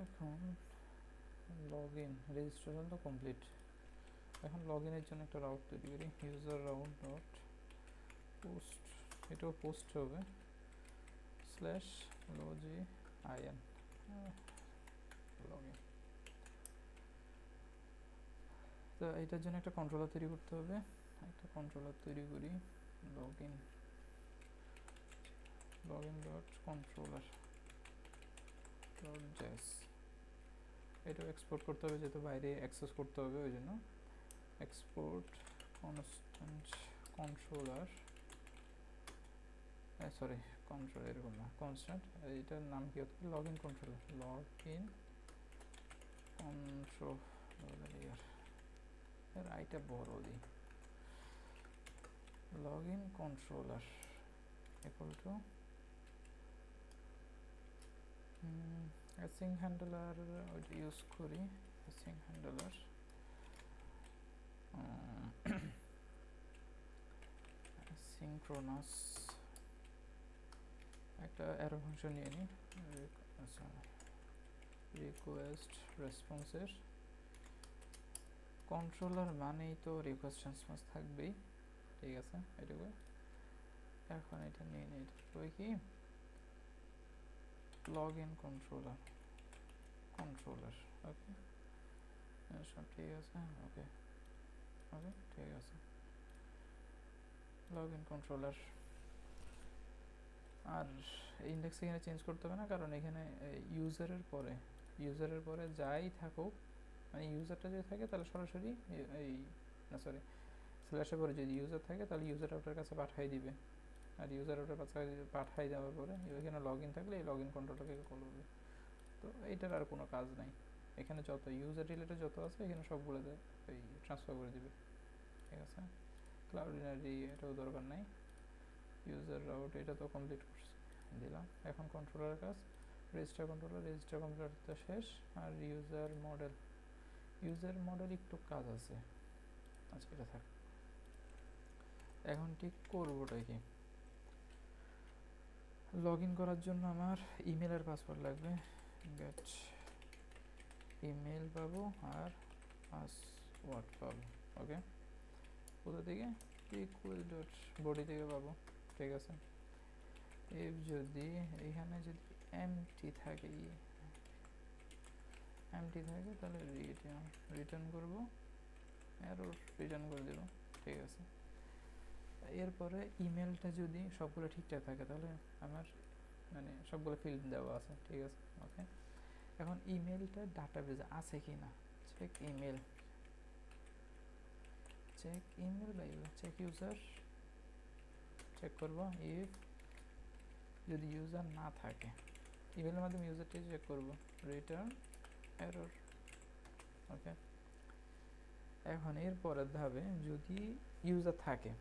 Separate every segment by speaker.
Speaker 1: এখন log in registration তো complete. এখন লগ ইনের জন্য একটা রাউট তৈরি করি, ইউজার রাউট ডট পোস্ট, এটাও পোস্ট হবে স্ল্যাশ লজি আইএন লগ ইন। তো এটার জন্য একটা কন্ট্রোলার তৈরি করতে হবে, একটা কন্ট্রোলার তৈরি করি log in dot controller dot JS. এটাও এক্সপোর্ট করতে হবে যেহেতু বাইরে অ্যাক্সেস করতে হবে, ওই জন্য export constant controller, sorry control এরকম না, কনস্ট্যান্ট, এটার নাম কি হতো log in controller, log in controller এর আইটা বড় দিই, log in controller equal to async handler ওইটা ইউজ করি, অ্যাসিং হ্যান্ডলার সিনক্রোনাস একটা অ্যারো ফাংশন নিয়ে নিই, রিকোয়েস্ট রেসপন্সের কন্ট্রোলার মানেই তো রিকোয়েস্ট রেসপন্স থাকবেই, ঠিক আছে এটুকু। এখন এটা নিয়ে নিই, এটা কি লগ ইন কন্ট্রোলার ওকে সব ঠিক আছে, ওকে ওকে ঠিক আছে, লগ ইন কন্ট্রোলার। আর ইন্ডেক্স এখানে চেঞ্জ করতে হবে না, কারণ এখানে ইউজারের পরে যাই থাকুক, মানে ইউজারটা যদি থাকে তাহলে সরাসরি এই না সরি স্ল্যাশের পরে যদি ইউজার থাকে তাহলে ইউজার আউটার কাছে পাঠিয়ে দিবে, আর ইউজার আউটার কাছে পাঠিয়ে দেওয়ার পরে এখানে লগ ইন থাকলে এই লগ ইন কন্ট্রোলটাকে কল করবে। তো এইটার আর কোনো কাজ নাই, এখানে যত ইউজার রিলেটেড যত আছে এখানে সবগুলো এই ট্রান্সফার করে দিবে, ঠিক আছে। ক্লাউডিনারি এটাও দরকার নাই, ইউজার রাউট এটা তো কমপ্লিট করছি দিলাম। এখন কন্ট্রোলারের কাজ, রেজিস্টার কন্ট্রোলারটা শেষ। আর ইউজার মডেল একটু কাজ আছে, আচ্ছা এটা থাক। এখন ঠিক করবোটা কি, লগ ইন করার জন্য আমার ইমেলের পাসওয়ার্ড লাগবে, গেট ইমেল পাবো আর পাসওয়ার্ড পাবো, ওকে। কোথা থেকে, রিকোয়েস্ট ডট বডি থেকে পাবো, ঠিক আছে। এফ যদি এখানে যদি এমটি থাকে তাহলে রিটার্ন করবো, এরর রিটার্ন করে দেবো, ঠিক আছে। এরপরে ইমেলটা যদি সবগুলো ঠিকঠাক থাকে তাহলে আমার মানে সবগুলো ফিল্ড দেওয়া আছে, ঠিক আছে ওকে। এখন ইমেলটা ডাটাবেজে আছে কি না চেক ইমেল বা চেক ইউজার চেক করবো। ইফ যদি ইউজার না থাকে ইমেলের মাধ্যমে ইউজারটি চেক করবো, রিটার্ন এরর, ওকে। এখন এর পরের ধাপে যদি ইউজার থাকে,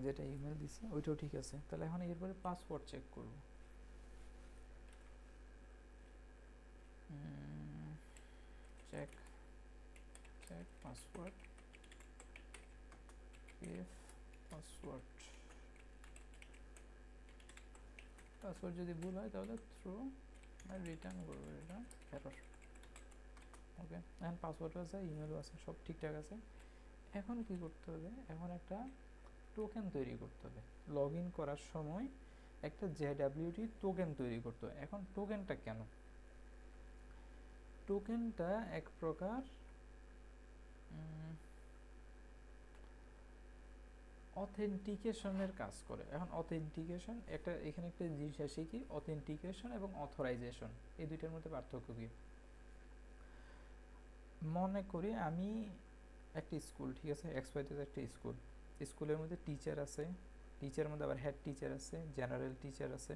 Speaker 1: যেটা ইমেল দিছি ওইটাও ঠিক আছে, তাহলে এখন এরপরে পাসওয়ার্ড চেক করব। চেক পাসওয়ার্ড, ইফ পাসওয়ার্ড যদি ভুল হয় তাহলে থ্রো রিটার্ন করবো, রিটার্ন এরর, ওকে। এখন পাসওয়ার্ডও আছে, ইমেলও আছে, সব ঠিকঠাক আছে। এখন কি করতে হবে, এখন একটা টোকেন তৈরি করতে হবে। লগ ইন করার সময় একটা জেডাব্লিউটি টোকেন তৈরি করতে হবে। এখন টোকেনটা কেন, টোকেনটা এক প্রকার অথেন্টিকেশনের কাজ করে। এখন অথেন্টিকেশন একটা, এখানে একটা জিনিস আসে কি, অথেন্টিকেশন এবং অথরাইজেশন এই দুইটার মধ্যে পার্থক্য কি। মনে করি আমি একটা স্কুল, ঠিক আছে, এক্সওয়াইতে একটা স্কুলের মধ্যে টিচার আছে, টিচারের মধ্যে আবার হেড টিচার আছে, জেনারেল টিচার আছে,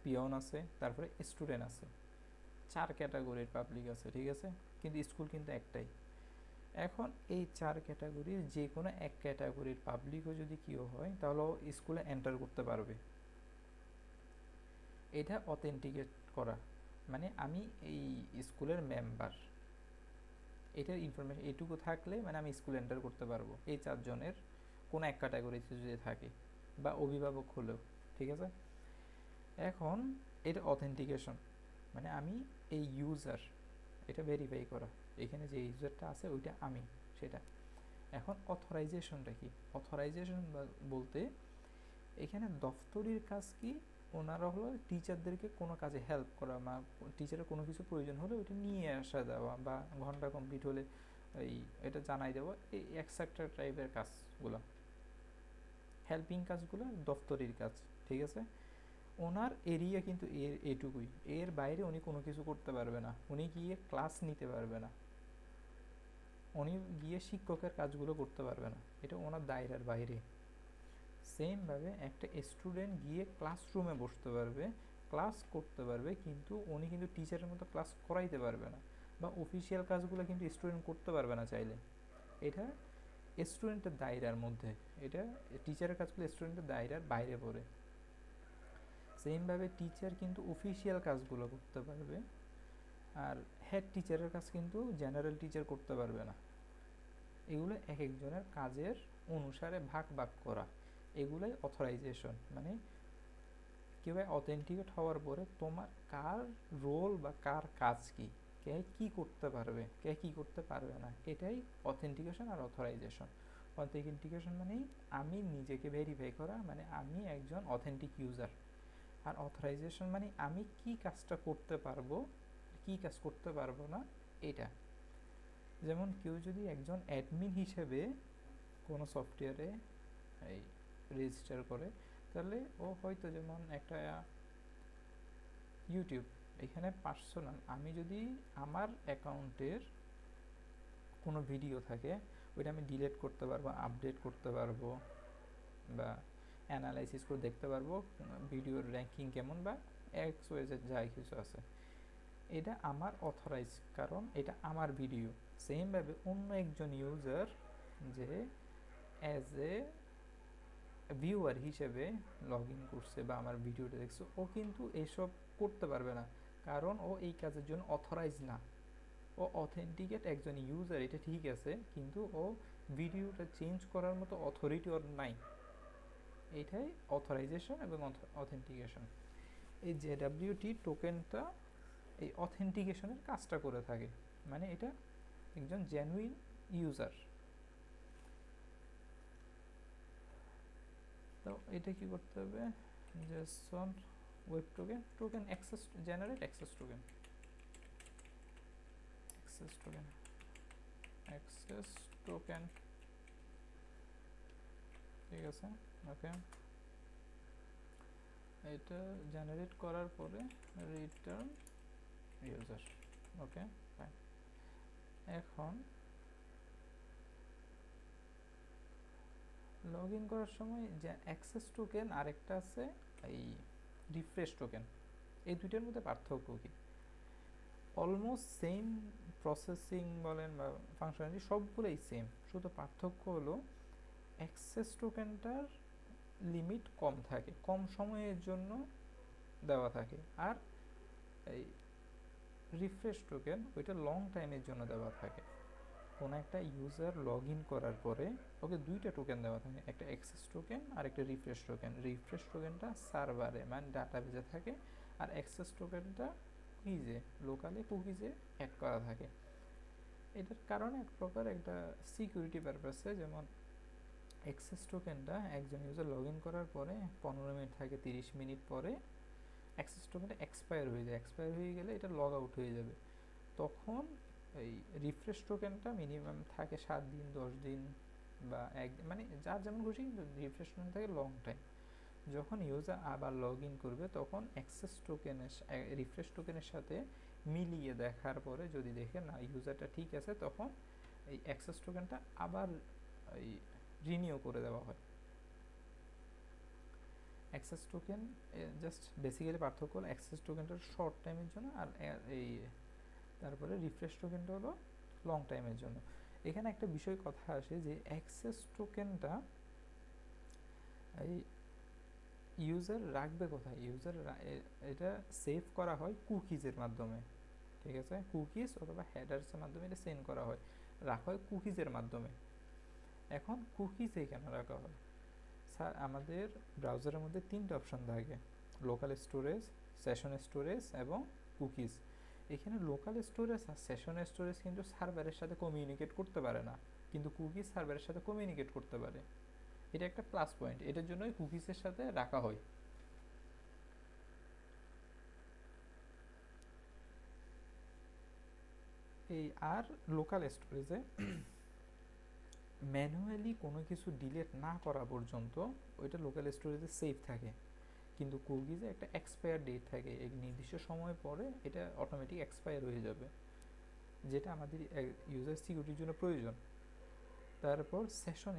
Speaker 1: পিয়ন আছে, তারপরে স্টুডেন্ট আছে, 4 ক্যাটাগরির পাবলিক আছে, ঠিক আছে। কিন্তু স্কুল কিন্তু একটাই। এখন এই 4 ক্যাটাগরির যে কোনো এক ক্যাটাগরির পাবলিকও যদি কেউ হয় তাহলে স্কুলে এন্টার করতে পারবে। এটা অথেন্টিকেট করা, মানে আমি এই স্কুলের মেম্বার, এটার ইনফরমেশন এইটুকু থাকলে মানে আমি স্কুল এন্টার করতে পারবো, এই 4 জনের কোনো এক ক্যাটাগরিতে যদি থাকে বা অভিভাবক হলেও, ঠিক আছে। এখন এটা অথেন্টিকেশন, মানে আমি এই ইউজার, এটা ভেরিফাই করা, এখানে যে ইউজারটা আছে ওইটা আমি, সেটা। এখন অথরাইজেশনটা কি? অথরাইজেশন বলতে এখানে দফতরির কাজ কি, ওনারা হলো টিচারদেরকে কোনো কাজে হেল্প করা, বা টিচারের কোনো কিছু প্রয়োজন হলে ওইটা নিয়ে আসা দেওয়া, বা ঘন্টা কমপ্লিট হলে এই এটা জানাই দেওয়া, এই এক্সেট্রা টাইপের কাজগুলো, হেল্পিং কাজগুলো দফতরির কাজ, ঠিক আছে। ওনার এরিয়া কিন্তু এটুকুই, এর বাইরে উনি কোনো কিছু করতে পারবে না, উনি গিয়ে ক্লাস নিতে পারবে না, উনি গিয়ে শিক্ষকের কাজগুলো করতে পারবে না, এটা ওনার দায়রার বাইরে। সেমভাবে একটা স্টুডেন্ট গিয়ে ক্লাসরুমে বসতে পারবে, ক্লাস করতে পারবে, কিন্তু উনি কিন্তু টিচারের মতো ক্লাস করাইতে পারবে না, বা অফিসিয়াল কাজগুলো কিন্তু স্টুডেন্ট করতে পারবে না চাইলে। এটা স্টুডেন্টের দায়রার মধ্যে, এটা টিচারের কাজগুলো স্টুডেন্টের দায়রার বাইরে পড়ে। সেমভাবে টিচার কিন্তু অফিসিয়াল কাজগুলো করতে পারবে, আর হেড টিচারের কাজ কিন্তু জেনারেল টিচার করতে পারবে না। এগুলো এক একজনের কাজের অনুসারে ভাগ ভাগ করা, এগুলোই অথরাইজেশন। মানে কেউ অথেন্টিকেট হওয়ার পরে তোমার কার রোল বা কার কাজ কি, কে কি করতে পারবে, কে কি করতে পারবে না, এটাই অথেন্টিকেশন আর অথরাইজেশন। অথেন্টিকেশন মানেই আমি নিজেকে ভেরিফাই করা, মানে আমি একজন অথেন্টিক ইউজার। আর অথরাইজেশন মানে আমি কি কাজটা করতে পারবো, কি কাজ করতে পারবো না, এটা। যেমন কেউ যদি একজন অ্যাডমিন হিসেবে কোনো সফটওয়্যারে এই রেজিস্টার করে, তাহলে ও হয়তো যেমন একটা ইউটিউব, এখানে পার্সোনাল, আমি যদি আমার অ্যাকাউন্টের কোনো ভিডিও থাকে ওইটা আমি ডিলিট করতে পারবো, আপডেট করতে পারবো, বা অ্যানালাইসিস করে দেখতে পারবো ভিডিওর র্যাঙ্কিং কেমন, বা এক্স ওয়ে যা কিছু আছে, এটা আমার অথরাইজ, কারণ এটা আমার ভিডিও। সেমভাবে অন্য একজন ইউজার যে অ্যাজ এ ভিউয়ার হিসেবে লগ ইন করছে বা আমার ভিডিওটা দেখছে, ও কিন্তু এসব করতে পারবে না, কারণ ও এই কাজের জন্য অথরাইজ না। ও অথেন্টিকেট একজন ইউজার, এটা ঠিক আছে, কিন্তু ও ভিডিওটা চেঞ্জ করার মতো অথরিটি ওর নাই। এটাই অথরাইজেশন এবং অথেন্টিকেশন। এই জেডাব্লিউটি টোকেনটা এই অথেন্টিকেশনের কাজটা করে থাকে, মানে এটা একজন জেনুইন ইউজার। তো এটা কি করতে হবে, Jason web token, token access, generate access token, access token, access token, ঠিক আছে। ওকে, এটা জেনারেট করার পরে রিটার্ন ইউজার। Okay fine. এখন লগ ইন করার সময় যে অ্যাক্সেস টোকেন আরেকটা আছে এই রিফ্রেশ টোকেন, এই দুইটার মধ্যে পার্থক্য কি? অলমোস্ট সেম প্রসেসিং বলেন বা ফাংশনালিটি সবগুলোই সেম, শুধু পার্থক্য হলো অ্যাক্সেস টোকেনটার লিমিট কম থাকে, কম সময়ের জন্য দেওয়া থাকে, আর এই রিফ্রেশ টোকেন ওইটা লং টাইমের জন্য দেওয়া থাকে। কোনো একটা ইউজার লগ ইন করার পরে ওকে দুইটা টোকেন দেওয়া থাকে, একটা অ্যাক্সেস টোকেন আর একটা রিফ্রেশ টোকেন। রিফ্রেশ টোকেনটা সার্ভারে মানে ডাটাবেজে থাকে, আর অ্যাক্সেস টোকেনটা কুকিজে, লোকালে কুকিজে অ্যাড করা থাকে। এটার কারণ এক প্রকার একটা সিকিউরিটি পারপাসে, যেমন অ্যাক্সেস টোকেনটা একজন ইউজার লগ ইন করার পরে 15 মিনিট থাকে, 30 মিনিট পরে অ্যাক্সেস টোকেনটা এক্সপায়ার হয়ে যায়, এক্সপায়ার হয়ে গেলে এটা লগ আউট হয়ে যাবে। তখন এই রিফ্রেশ টোকেনটা মিনিমাম থাকে 7 দিন, 10 দিন, বা মানে যার যেমন খুশি, কিন্তু রিফ্রেশ টোকেন থাকে লং টাইম। যখন ইউজার আবার লগ ইন করবে তখন অ্যাক্সেস টোকেনের রিফ্রেশ টোকেনের সাথে মিলিয়ে দেখার পরে যদি দেখে না ইউজারটা ঠিক আছে, তখন এই অ্যাক্সেস টোকেনটা আবার এই রিনিউ করে দেওয়া হয়। অ্যাক্সেস টোকেন জাস্ট বেসিক্যালি পার্থক্য হলো অ্যাক্সেস টোকেনটা শর্ট টাইমের জন্য, আর এই তারপরে রিফ্রেশ টোকেনটা হলো লং টাইমের জন্য। এখানে একটা বিষয় কথা আসে যে অ্যাক্সেস টোকেনটা এই ইউজার রাখবে কোথায়, ইউজার এটা সেভ করা হয় কুকিজের মাধ্যমে, ঠিক আছে। কুকিজ অথবা হেডার্সের মাধ্যমে এটা সেন্ড করা হয়, রাখা হয় কুকিজের মাধ্যমে। এখন কুকিজে কেন রাখা হয়? স্যার আমাদের ব্রাউজারের মধ্যে 3টে অপশন থাকে, লোকাল স্টোরেজ, সেশন স্টোরেজ এবং কুকিজ। এখানে লোকাল স্টোরেজ আর সেশন স্টোরেজ কিন্তু সার্ভারের সাথে কমিউনিকেট করতে পারে না, কিন্তু কুকিজ সার্ভারের সাথে কমিউনিকেট করতে পারে। এটা একটা প্লাস পয়েন্ট, এটার জন্যই কুকিজের সাথে রাখা হয়। এই আর লোকাল স্টোরেজে ম্যানুয়ালি কোনো কিছু ডিলিট না করা পর্যন্ত ওইটা লোকাল স্টোরেজে সেভ থাকে, কিন্তু কুকিজে একটা এক্সপায়ার ডেট থাকে, এক নির্দিষ্ট সময় পরে এটা অটোমেটিক এক্সপায়ার হয়ে যাবে, যেটা আমাদের ইউজার সিকিউরিটির জন্য প্রয়োজন। তারপর সেশন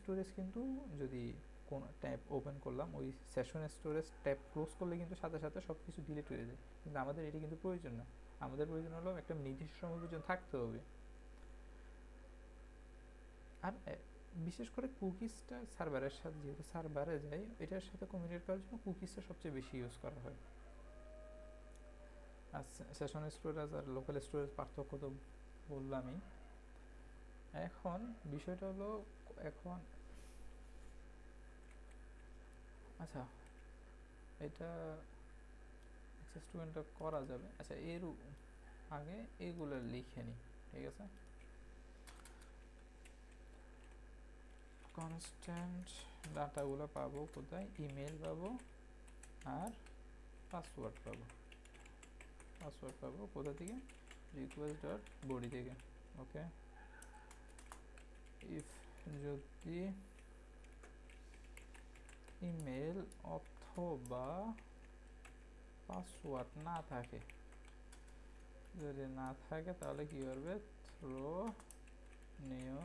Speaker 1: স্টোরেজ কিন্তু যদি কোন ট্যাব ওপেন করলাম, ওই সেশন স্টোরেজ ট্যাব ক্লোজ করলে কিন্তু সাথে সাথে সব কিছু ডিলিট হয়ে যায়, কিন্তু আমাদের এটা কিন্তু প্রয়োজন না। আমাদের প্রয়োজন হলো একটা নির্দিষ্ট সময় পর্যন্ত থাকতে হবে। আর বিশেষ করে কুকিজটা সার্ভারের সাথে, যেহেতু সার্ভারে যায়, এটার সাথে কমিউনিকেট করার জন্য কুকিজটা সবচেয়ে বেশি ইউজ করা হয়। আর সেশন স্টোরেজ আর লোকাল স্টোরেজ পার্থক্য তো বললামই। এখন বিষয়টা হলো, এখন আচ্ছা এটা অ্যাক্সেস টোকেনটা করা যাবে। আচ্ছা এর আগে এগুলো লিখে নিই, ঠিক আছে। কনস্ট্যান্ট ডাটাগুলো পাবো কোথায়? ইমেল পাবো আর পাসওয়ার্ড পাবো। পাসওয়ার্ড পাবো কোথা থেকে? রিকোয়েস্ট ডট বডি থেকে। ওকে, ইফ যদি ইমেল অথবা পাসওয়ার্ড না থাকে, যদি না থাকে তাহলে কি করবে? Throw new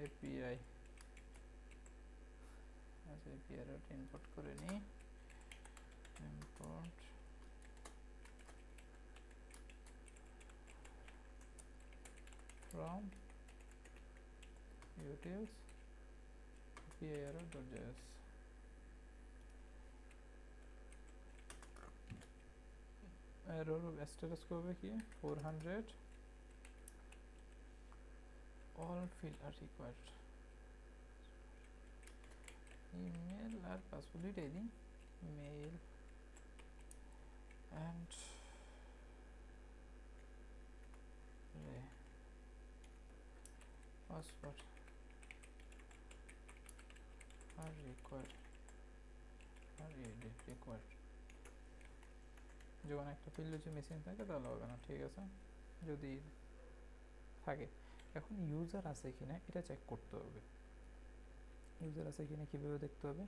Speaker 1: API. আচ্ছা এপিআই ইম্পোর্ট করে নিই। Import from utils api.js। error status করবে কি? 400 all field are required। Email আর পাসওয়ার্ড দুইটাই দিই, mail and password are required are required. যখন একটা ফিল্ড হচ্ছে মিসিং থাকে তাহলে হবে না, ঠিক আছে, যদি থাকে। এখন ইউজার আছে কিনা এটা চেক করতে হবে। ইউজার আছে কিনা কীভাবে দেখতে হবে?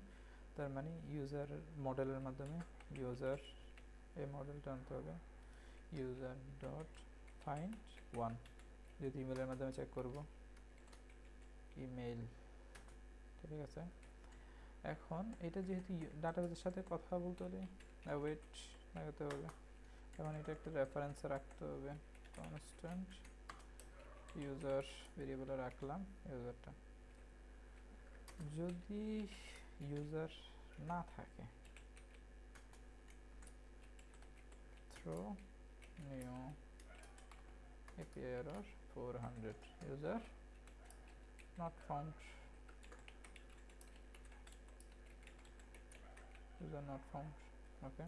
Speaker 1: তার মানে ইউজার মডেলের মাধ্যমে ইউজার এই মডেলটা আনতে হবে, ইউজার ডট ফাইন্ড ওয়ান। যদি ইমেলের মাধ্যমে চেক করব, ইমেল, ঠিক আছে। এখন এটা যেহেতু ডাটাবেসের সাথে কথা বলতে হলে ওয়েট লাগাতে হবে, এখন এটা একটা রেফারেন্সে রাখতে হবে। কনস্ট্যান্ট ইউজার ভেরিয়েবলে রাখলাম ইউজারটা। যদি ইউজার না থাকে, throw new API error 400 user not found, user not found। Okay,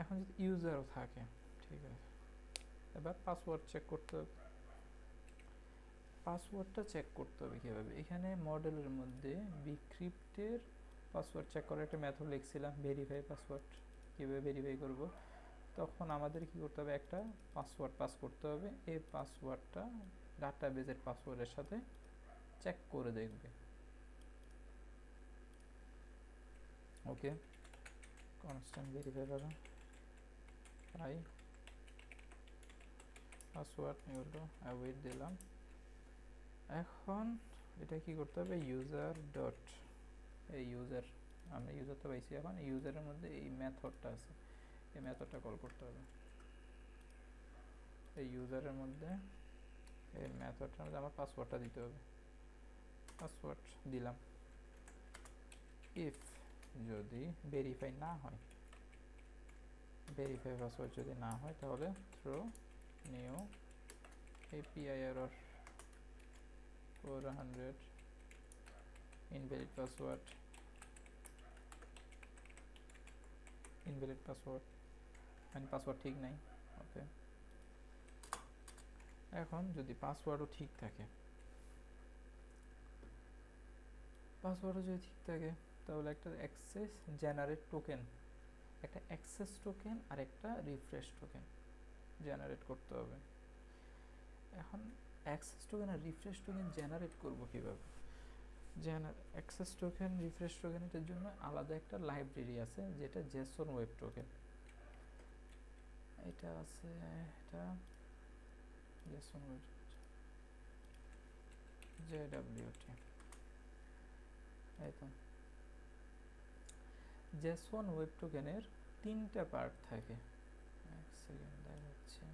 Speaker 1: এখন যদি ইউজারও থাকে, ঠিক আছে, এবার পাসওয়ার্ড চেক করতে হবে। পাসওয়ার্ডটা চেক করতে হবে কীভাবে? এখানে মডেলের মধ্যে বিক্রিপ্টের পাসওয়ার্ড চেক করার একটা মেথড লিখছিলাম, ভেরিফাই পাসওয়ার্ড। কীভাবে ভেরিফাই করব? তখন আমাদের কি করতে হবে? একটা পাসওয়ার্ড পাস করতে হবে। এই পাসওয়ার্ডটা ডাটাবেজের পাসওয়ার্ডের সাথে চেক করে দেখবে। ওকে, কনস্ট্যান্ট ভেরিফাই পাবেন আই পাসওয়ার্ড নিউটো অ্যাওয়েট দিলাম। এখন এটা কি করতে হবে? ইউজার ডট, এই ইউজার, আমরা ইউজার তো পাইছি, এখন ইউজারের মধ্যে এই মেথডটা আছে, এই মেথডটা কল করতে হবে। এই ইউজারের মধ্যে এই মেথডটার মধ্যে আমার পাসওয়ার্ডটা দিতে হবে। পাসওয়ার্ড দিলাম। ইফ যদি ভেরিফাই না হয়, ভেরিফাই পাসওয়ার্ড যদি না হয়, তাহলে throw new API error 400 invalid password invalid password, মানে পাসওয়ার্ড ঠিক নাই। ওকে, এখন যদি পাসওয়ার্ডও ঠিক থাকে, পাসওয়ার্ডও যদি ঠিক থাকে তাহলে একটা অ্যাক্সেস জেনারেট টোকেন, একটা অ্যাক্সেস টোকেন আর একটা রিফ্রেশ টোকেন জেনারেট করতে হবে। এখন অ্যাক্সেস টোকেন আর রিফ্রেশ টোকেন জেনারেট করব কিভাবে? অ্যাক্সেস টোকেন রিফ্রেশ টোকেন এটার জন্য আলাদা একটা লাইব্রেরি আছে যেটা জেসন ওয়েব টোকেন, এটা আছে, এটা জেসন ওয়েব জেডব্লিউটি। এই তো জেসন ওয়েব টোকেনের 3টা পার্ট থাকে। এক সেকেন্ড দেখাচ্ছি।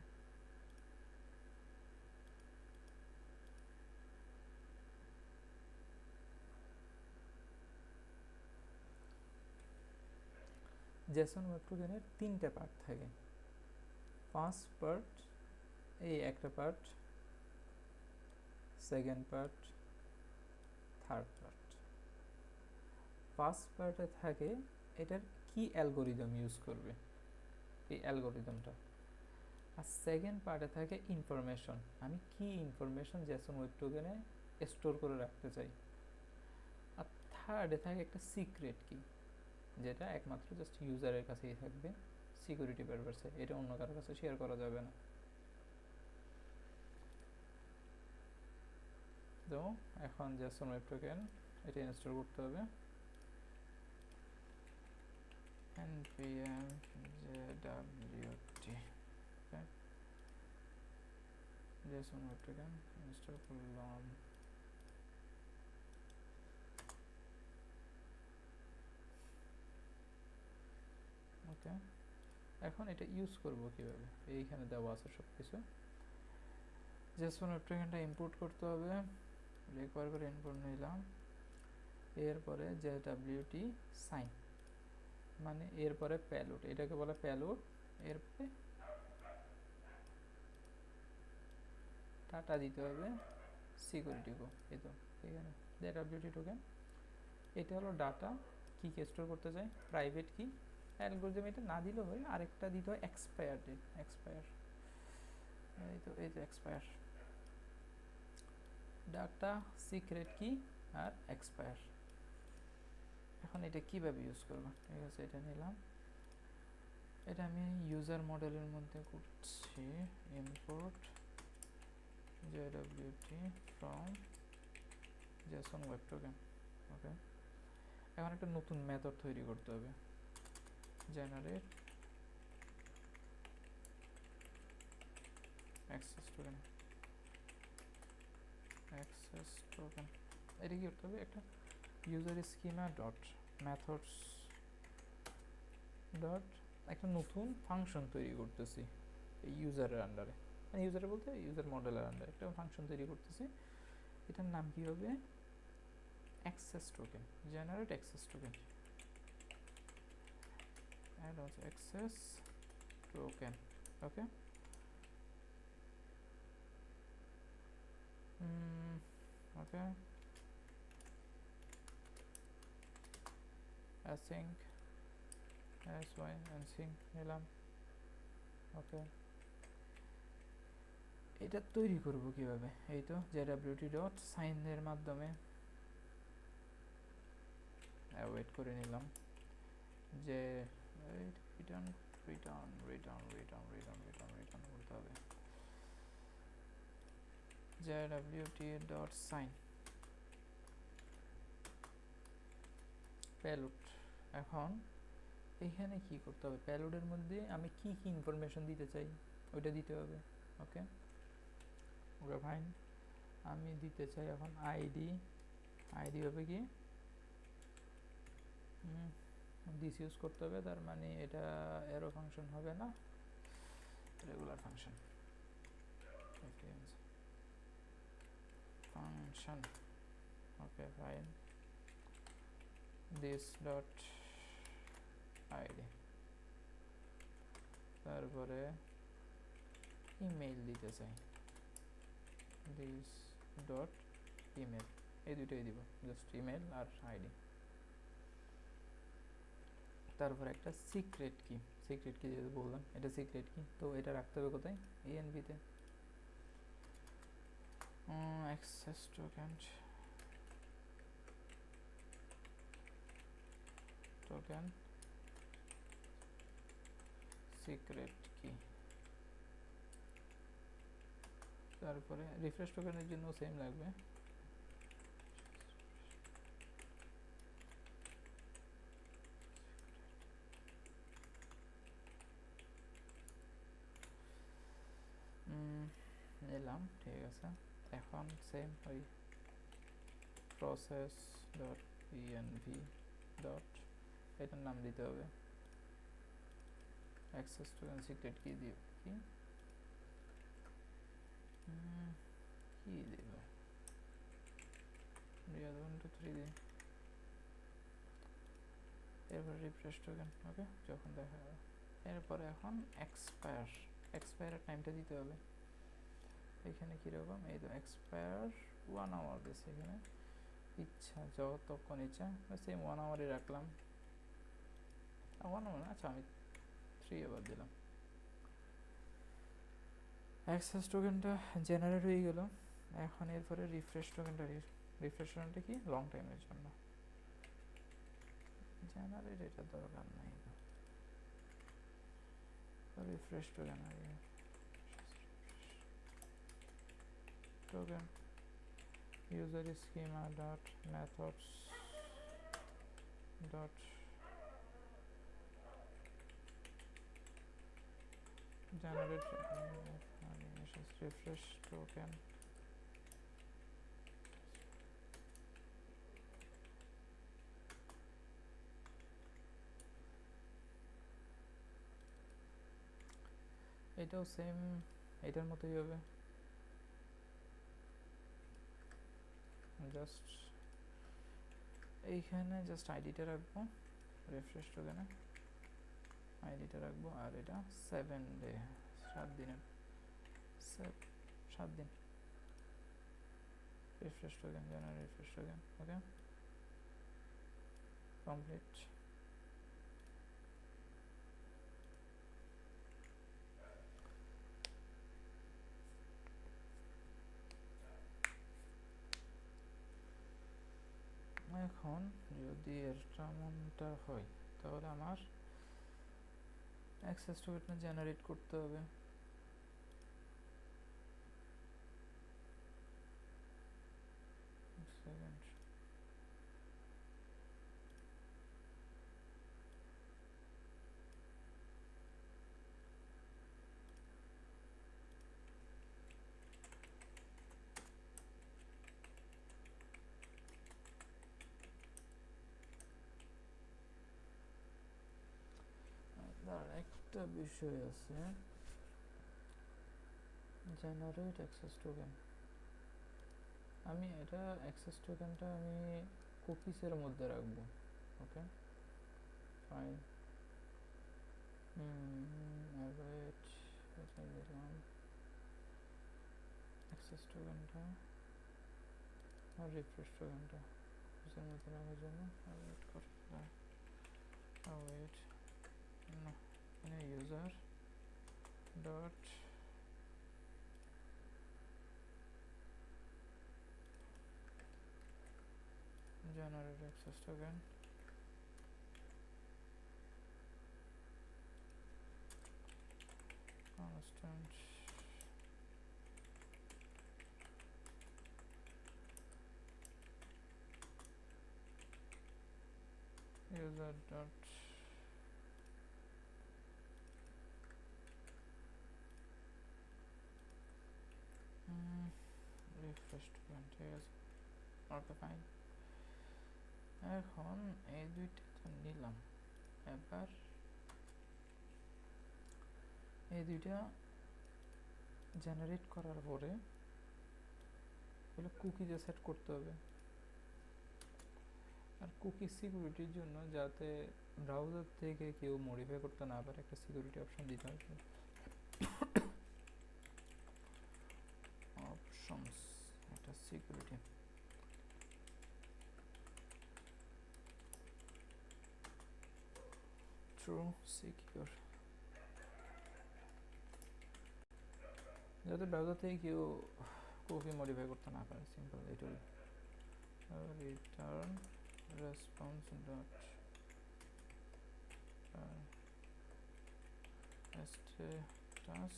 Speaker 1: জেসন ওয়েব টোকেনের 3টা পার্ট থাকে। ফার্স্ট পার্ট, এই একটা part, second part, third part. First পার্টে থাকে এটার কি অ্যালগোরিদম ইউজ করবে, এই অ্যালগোরিদমটা। আর সেকেন্ড পার্টে থাকে ইনফরমেশন, আমি কি ইনফরমেশন জেসন ওয়েব টোকেনে স্টোর করে রাখতে চাই। আর থার্ডে থাকে একটা সিক্রেট কি, যেটা একমাত্র জাস্ট ইউজারের কাছেই থাকবে সিকিউরিটি পারপাসে, এটা অন্য কারোর কাছে শেয়ার করা যাবে না। তো এখন জেসন ওয়েব টোকেন এটা ইনস্টল করতে হবে। npm jwt, Jason web token install করলাম। ওকে, এখন এটা ইউজ করব কিভাবে, এইখানে দেওয়া আছে সব কিছু। জেসন ওয়েব টোকেনটা ইম্পোর্ট করতে হবে, রিকোয়ার করে ইম্পোর্ট নিলাম। এরপরে jwt সাইন, মানে এরপরে প্যালোড, এটাকে বলে প্যালোড। এরপরে ডাটা দিতে হবে সিকিউরিটি কো, এই তো এখানে jwt টোকেন। এটা হলো ডাটা, কি স্টোর করতে চাই, প্রাইভেট কি। অ্যালগোরিদম এটা না দিলেও হয়, আরেকটা দিতে হয় এক্সপায়ার ডেট, এক্সপায়ার, এই তো এক্সপায়ার, ডাটা, সিক্রেট কি আর এক্সপায়ার। এখন এটা কিভাবে ইউজ করবো, ঠিক আছে, এটা নিলাম। এটা আমি ইউজার মডেলের মধ্যে করছি, import jwt from json web token। Okay, এখন একটা নতুন মেথড তৈরি করতে হবে, generate access token, access token. এটা কি করতে হবে, একটা user schema dot methods dot একটা নতুন ফাংশন তৈরি করতেছি এই ইউজারের আন্ডারে, মানে ইউজারে বলতে ইউজার মডেলের আন্ডারে একটা ফাংশন তৈরি করতেছি। এটার নাম কি হবে, access token, generate access token, add হচ্ছে access token. Okay, okay, async sy async নিলাম। ওকে, এটা তৈরি করব কিভাবে, এই তো jwt ডট সাইন এর মাধ্যমে ওয়েট করে নিলাম যে return return return return return return return করতে হবে jwt ডট সাইন প্যালোড। এখন এইখানে কি করতে হবে, প্যালোডের মধ্যে আমি কি কি ইনফরমেশন দিতে চাই ওইটা দিতে হবে। ওকে, ওকে ফাইন, আমি দিতে চাই এখন আইডি, আইডি হবে কি দিস ইউজ করতে হবে, তার মানে এটা অ্যারো ফাংশন হবে না, regular function, function. Okay fine, this dot ID, তারপরে ইমেইল দিতে চাই, দিস ডট ইমেল, এই দুটোই দিব, জাস্ট ইমেল আর আইডি। তারপর একটা সিক্রেট কি, সিক্রেট কি যেহেতু বললাম এটা সিক্রেট কি, তো এটা রাখতে হবে কোথায়, এএনভিতে। অ্যাক্সেস টোকেন টোকেন সিক্রেট কি, তারপরে রিফ্রেশ টোকেনের জন্য সেম লাগবে। নিলাম, ঠিক আছে। এখন সেম ওই প্রসেস ডট পিএনভি ডট, এটার নাম দিতে হবে অ্যাক্সেস টোকেন সিক্রেট কি দিব, কি কি দিব, রিয়াল 1 2 3 দিই, এরপর রিফ্রেশ টোকেন, ওকে, যখন দেখা যাবে। এরপরে এখন এক্সপায়ার টাইমটা দিতে হবে। এখানে কীরকম, এই তো এক্সপায়ার 1 আওয়ার দিচ্ছে এখানে, ইচ্ছা যতক্ষণ ইচ্ছা সেম 1 আওয়ারই রাখলাম। 1 আওয়ার না, আচ্ছা আমি 3 আওয়ার দিলাম। অ্যাক্সেস টোকেনটা জেনারেট হয়ে গেল। এখন এরপরে রিফ্রেশ টোকেনটা কি লং টাইমের জন্য জেনারেট, এটা দরকার নাই। রিফ্রেশ টোকেন আগে, token user schema dot methods dot generate animations refresh token, এটাও সেম এটার মতোই হবে, জাস্ট এইখানে জাস্ট আইডিটা রাখবো, রিফ্রেশ টোকেনে আইডিটা রাখবো, আর এটা 7 ডে 7 দিনের 7 দিন refresh token generate refresh token, ওকে কমপ্লিট। এখন যদি এরটা হয় তাহলে আমার অ্যাক্সেস টোকেনটা জেনারেট করতে হবে। সেকেন্ড, একটা বিষয় আছে, জেনারেট অ্যাক্সেস টোকেন, আমি এটা অ্যাক্সেস টোকেনটা আমি কুকিজের মধ্যে রাখবো, ওকে ফাইন। অ্যাভারেজ এটা দিলাম অ্যাক্সেস টোকেনটা, আর রিফ্রেশ টোকেনটা কুকিজের মধ্যে রাখার জন্য ওয়েট করতে ওয়েট না, এখানে user dot generate access token constant user dot refresh token, ঠিক আছে, ওকে ফাইন। এখন এই দুইটা তো নিলাম, এবার এই দুইটা জেনারেট করার পরে এগুলো কুকিজে সেট করতে হবে। আর কুকি সিকিউরিটির জন্য যাতে ব্রাউজার থেকে কেউ মডিফাই করতে না পারে একটা সিকিউরিটি অপশন দিতে হবে। অপশনস, একটা সিকিউরিটি, ট্রু সিকিউর, যাতে ব্রাউজার থেকে কেউ কুকি মডিফাই করতে না পারে, সিম্পল এটুকুই। Return response dot status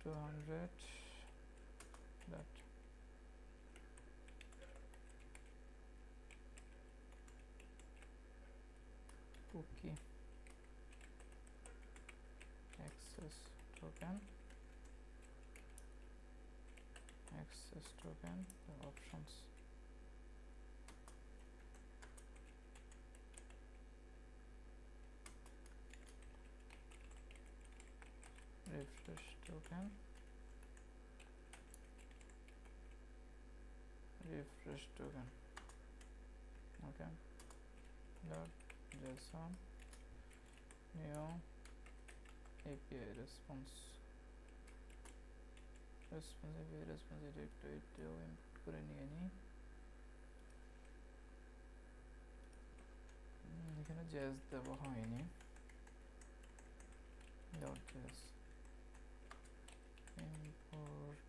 Speaker 1: 200 dot cookie access token the options refresh token okay dot json new API response ডিরেক্টরিতেও ইম্পোর্ট করে নিয়ে নিই। এখানে জ্যাজ দেওয়া হয়নি, dot js import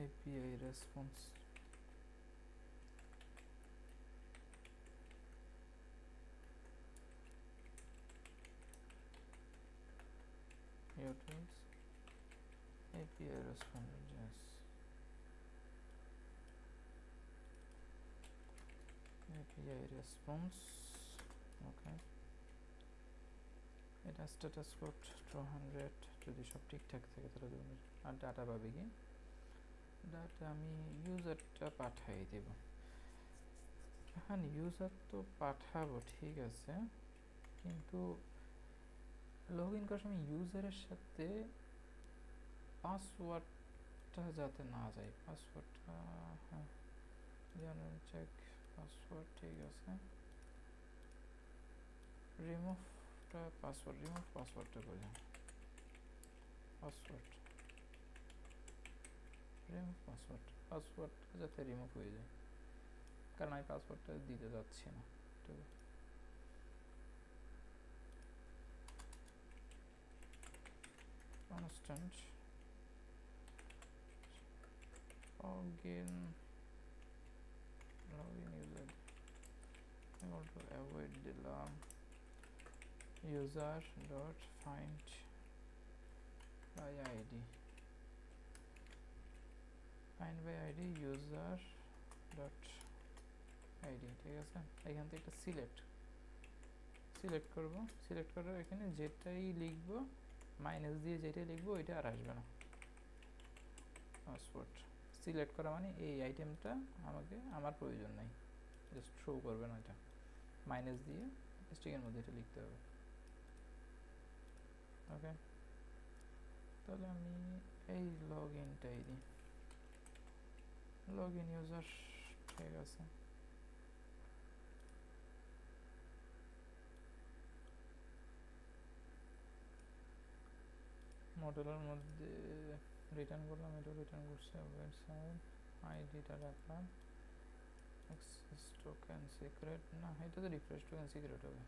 Speaker 1: API response utils API response yes API response okay এটা status code 200 যদি সব ঠিকঠাক থাকে তাহলে আর ডাটা পাবে কি, ডাটা আমি ইউজারটা পাঠাই দেব। এখন ইউজার তো পাঠাবো ঠিক আছে, কিন্তু লগ ইন করার সময় ইউজারের সাথে পাসওয়ার্ডটা যাতে না যায়, পাসওয়ার্ডটা হ্যাঁ জেনারেল চেক পাসওয়ার্ড ঠিক আছে, রিমুভ পাসওয়ার্ডটা করে পাসওয়ার্ডটা যাতে রিমুভ হয়ে যায়, কারণ আমি পাসওয়ার্ডটা দিতে যাচ্ছি না। constant login user I want to avoid দিলাম user dot find by id user dot id ঠিক আছে। এখান থেকে একটা সিলেক্ট করব, সিলেক্ট করার এখানে যেটাই লিখবো মাইনাস দিয়ে যেটাই লিখবো ওইটা আর আসবে না। পাসওয়ার্ড সিলেক্ট করা মানে এই আইটেমটা আমার প্রয়োজন নাই, জাস্ট শো করবে না, এটা মাইনাস দিয়ে স্ট্রিংয়ের মধ্যে এটা লিখতে হবে। ওকে, তাহলে আমি এই লগ ইনটাই দিই, লগ ইন ইউজার ঠিক আছে। মডেলের মধ্যে রিটার্ন করলাম, এটা রিটার্ন করছে ওয়েবসাইট আইডিটা রাখলাম, অ্যাক্সেস টোকেন সিক্রেট না, এটা তো রিফ্রেশ টোকেন সিক্রেট হবে,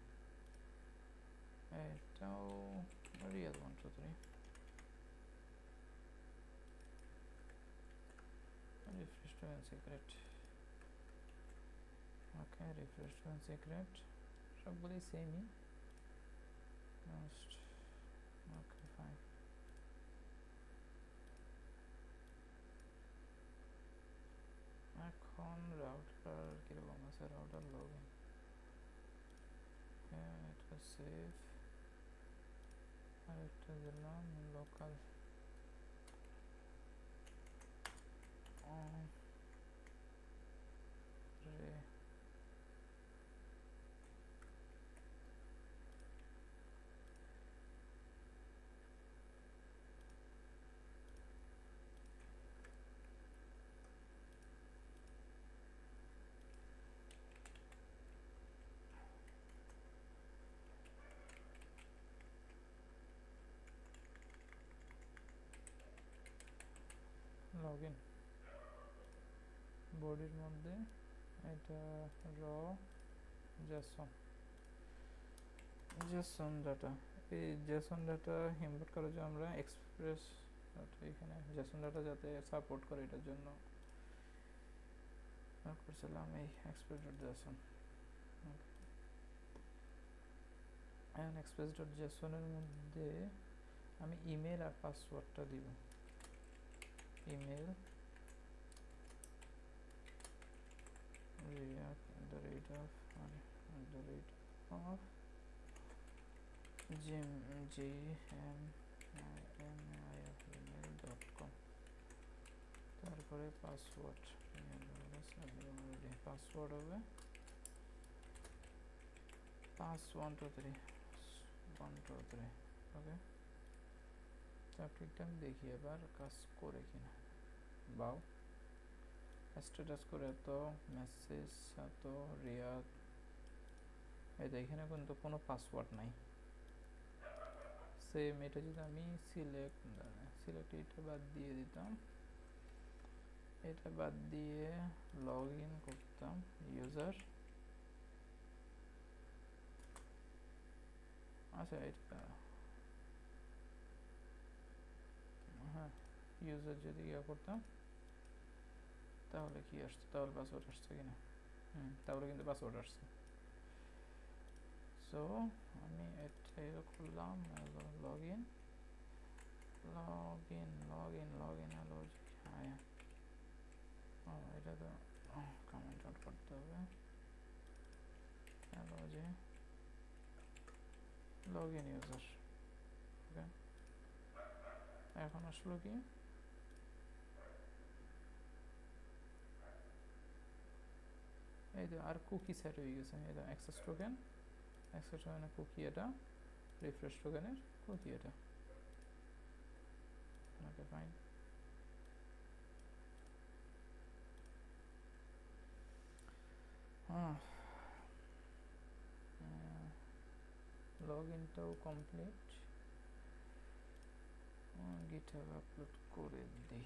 Speaker 1: এটাও রিয়েল 1 2 3 রিফ্রেশ টোকেন সিক্রেট ওকে, রিফ্রেশ টোকেন সিক্রেট সবগুলোই সেমই মোস্ট ওকে ফাইন। এখন রাউটার কীরকম আছে, রাউটার লগ ইন এটা সেভ, আর একটা দিলাম লোকাল রে লগ ইন, বডির মধ্যে এটা র জেসন জেসন ডাটা, এই জেসন ডাটা ইম্পোর্ট করার জন্য আমরা এক্সপ্রেস এখানে জেসন ডাটা যাতে সাপোর্ট করে এটার জন্য করছিলাম এই এক্সপ্রেস ডট জেসন। এখন এক্সপ্রেস ডট জেসনের মধ্যে আমি ইমেল আর পাসওয়ার্ডটা দিব। ইমেল gmail.com, তারপরে পাসওয়ার্ড পাসওয়ার্ড হবে 5 1 2 3 1 2 3। ওকে, টপিকটা আমি দেখি এবার কাজ করে কিনা। বাও, স্ট্যাটাস করে তো মেসেজ তো রিয়াদ, এই তো এখানে কিন্তু কোনো পাসওয়ার্ড নাই। সেম এটা যদি আমি সিলেক্ট এটা বাদ দিয়ে দিতাম, এটা বাদ দিয়ে লগ ইন করতাম ইউজার, আচ্ছা এটা হ্যাঁ ইউজার যদি ইয়ে করতাম তাহলে কি আসছে, তাহলে পাসওয়ার্ড আসছে কিনা, তাহলে কিন্তু পাসওয়ার্ড আসছে। সো আমি এটা করলাম লগ ইন হ্যাঁ এটা তো কমেন্ট আউট করতে হবে। হ্যালো যে লগ ইন ইউজার, ওকে এখন আসলো কি, এই তো আর কুকি সেট হয়ে গেছে, এই তো অ্যাক্সেস টোকেনের কুকি এটা, রিফ্রেশ টোকেনের কুকি এটা। ওকে ফাইন, লগ ইনটাও কমপ্লিট, গিটহাবে আপলোড করে দিই।